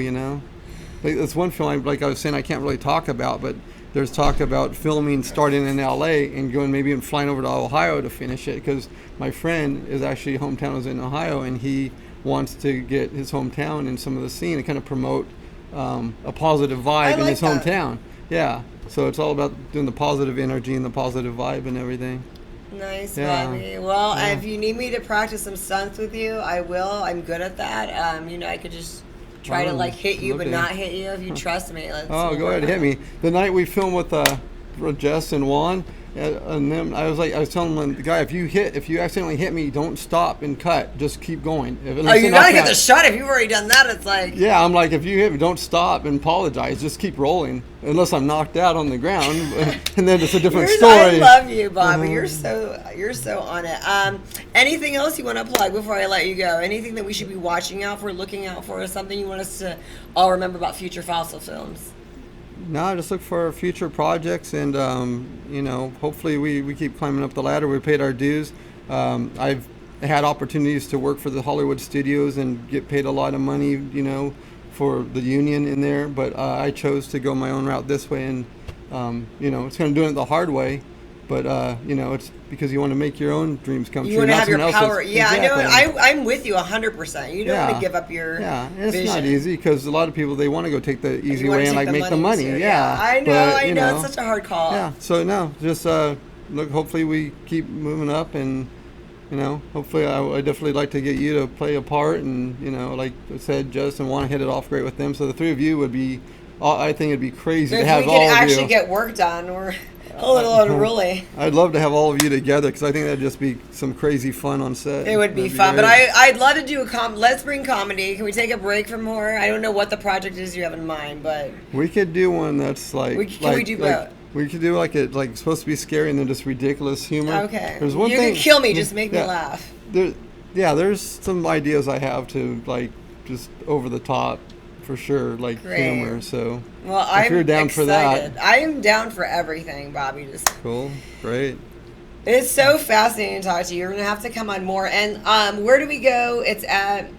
Like, that's one film, like I was saying, I can't really talk about, but there's talk about filming starting in LA and going maybe and flying over to Ohio to finish it, because my friend is actually hometown is in Ohio, and he wants to get his hometown in some of the scene and kind of promote a positive vibe in his hometown. Yeah, so it's all about doing the positive energy and the positive vibe and everything. Nice, Bobby. Well, if you need me to practice some stunts with you, I will. I'm good at that. I could just try to hit you but not hit you if you trust me. Go ahead, hit me. The night we filmed with Jess and Juan, and then I was telling the guy, if you accidentally hit me, don't stop and cut, just keep going. You gotta get the shot. If you've already done that, it's like, yeah, I'm like, if you hit me, don't stop and apologize, just keep rolling unless I'm knocked out on the ground, and then it's a different story. I love you, Bobby. You're so on it. Anything else you want to plug before I let you go? Anything that we should be watching out for, looking out for, or something you want us to all remember about future Fossil films? No, just look for future projects, and hopefully we keep climbing up the ladder. We paid our dues. I've had opportunities to work for the Hollywood studios and get paid a lot of money, for the union in there, but I chose to go my own route this way, and it's kind of doing it the hard way, but it's because you want to make your own dreams come true. You want to have your power. Yeah, exactly. I know. I'm with you 100%. You don't want to give up your and it's not easy, because a lot of people, they want to go take the easy way and make the money. Yeah, I know. It's such a hard call. Yeah. So no, just look. Hopefully we keep moving up, and You know, hopefully I definitely like to get you to play a part, and you know, like I said, Justin want to hit it off great with them. So the three of you would be, I think it'd be crazy to have all of you. If we could actually get work done, we're a little unruly. I'd love to have all of you together because I think that'd just be some crazy fun on set. It would be fun, but I'd love to do let's bring comedy. Can we take a break from horror? I don't know what the project is you have in mind, but we could do one that's like we do both. We could do like supposed to be scary and then just ridiculous humor. Okay. There's one you thing. can kill me, just make me laugh. There's some ideas I have to like just over the top for sure, like humor. So if you're down for that, I am down for everything, Bobby. Just cool, great. It's so fascinating to talk to you. You're gonna have to come on more. And where do we go? It's at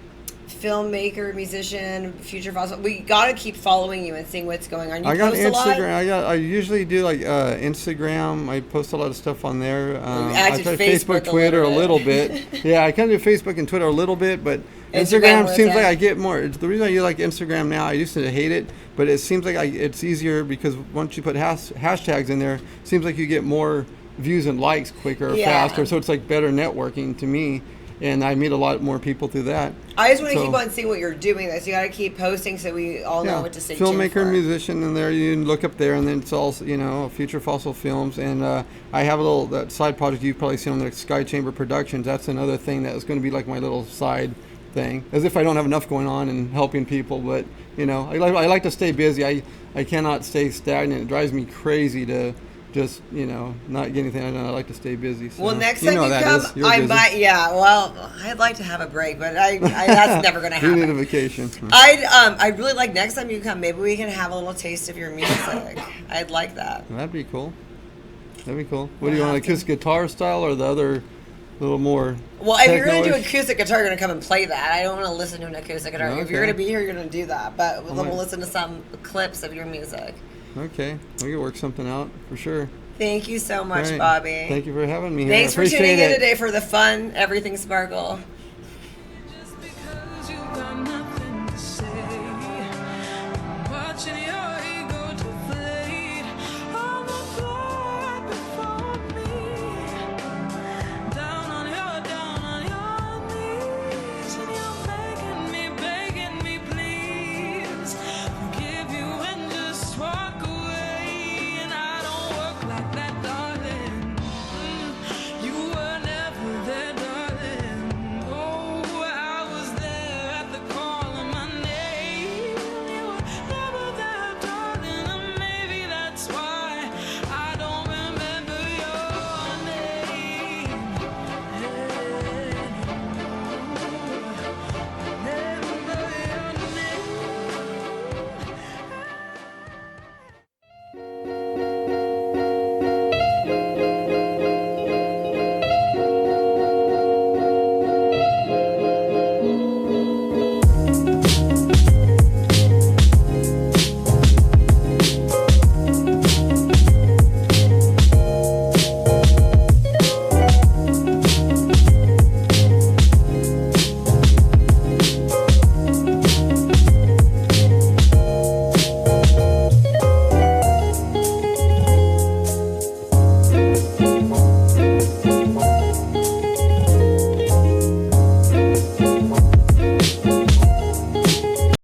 filmmaker, musician, future fossil. We gotta keep following you and seeing what's going on. You I got post Instagram. A lot? I usually do like Instagram. I post a lot of stuff on there. I try Facebook, Twitter a little bit. Yeah, I kind of do Facebook and Twitter a little bit, but Instagram seems like I get more. It's the reason I like Instagram now. I used to hate it, but it seems like it's easier because once you put hashtags in there, it seems like you get more views and likes quicker or faster. So it's like better networking to me. And I meet a lot more people through that. I just want to keep on seeing what you're doing, though. So you got to keep posting so we all know what to stay tuned for. Filmmaker, musician, and there you can look up there, and then it's all Future Fossil Films. And I have that side project you've probably seen on the Sky Chamber Productions. That's another thing that is going to be like my little side thing, as if I don't have enough going on and helping people. But I like to stay busy. I cannot stay stagnant. It drives me crazy to just not get anything. I like to stay busy. So. Well, next time you come, I might. Yeah, well, I'd like to have a break, but that's never going to happen. You need a vacation. I'd really like next time you come. Maybe we can have a little taste of your music. I'd like that. That'd be cool. What do you want, acoustic guitar style or the other little more? Well, if you're going to do acoustic guitar, you're going to come and play that. I don't want to listen to an acoustic guitar. Okay. If you're going to be here, you're going to do that. But we'll listen to some clips of your music. Okay, we can work something out for sure. Thank you so much, Bobby. Thank you for having me here. Thanks for tuning in today for the fun Everything Sparkle.